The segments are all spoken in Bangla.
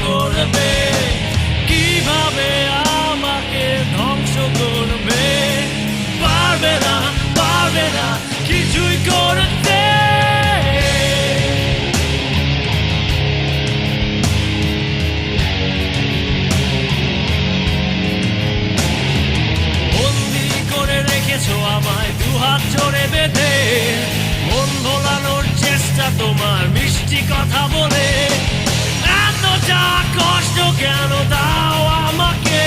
করবে, কিভাবে আমাকে ধ্বংস করবে। পারবে না, পারবে না কিছুই করতে। বন্দি করে রেখেছো আমায় দুহাত জোড়ে বেঁধে, মন ভোলানোর চেষ্টা তোমার মিষ্টি কথা বলে। এতটা কষ্ট কেন দাও আমাকে,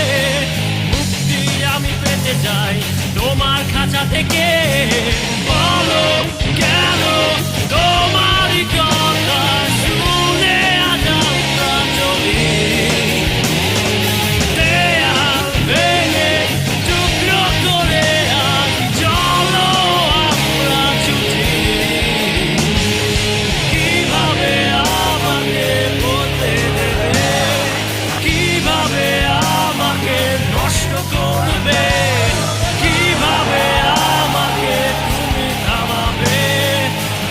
মুক্তি আমি পেতে চাই তোমার খাঁচা থেকে। বলো কেন তোমারই কথা শুনে আজ আমরা চলি, দেয়াল ভেঙে টুকরো করে আজ চলো আমরা ছুটি। কিভাবে আমাকে বলতে দেবে, কিভাবে আমাকে নষ্ট করবে, কিভাবে আমাকে তুমি থামাবে।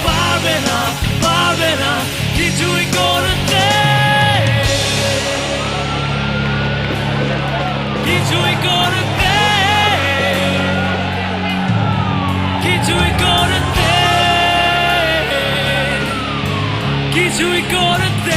পারবে না, পারবে না কিছুই করতে, কিছুই করতে, কিছুই করতে, কিছুই করতে।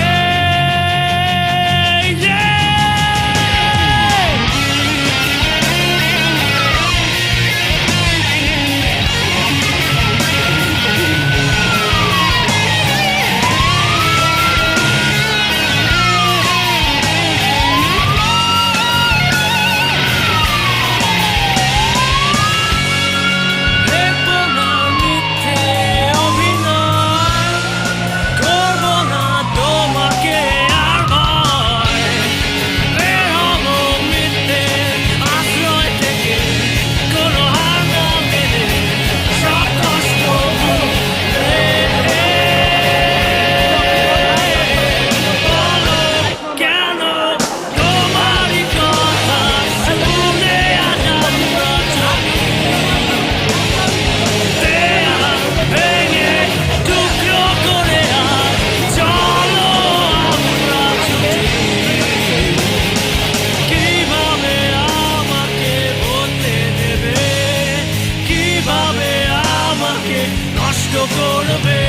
দেখবো না মিথ্যে অভিনয়, করবো না তোমাকে আর ভয়। বের হবো মিথ্যের আশ্রয় থেকে, কোনো হার না মেনে সব কষ্ট ভুলে। বলো কেন তোমারই কথা শুনে আজ আমরা চলি, দেয়াল ভেঙে টুকরো করে আজ চলো আমরা ছুটি। কিভাবে আমাকে বলতে দেবে, কিভাবে আমাকে নষ্ট করবে।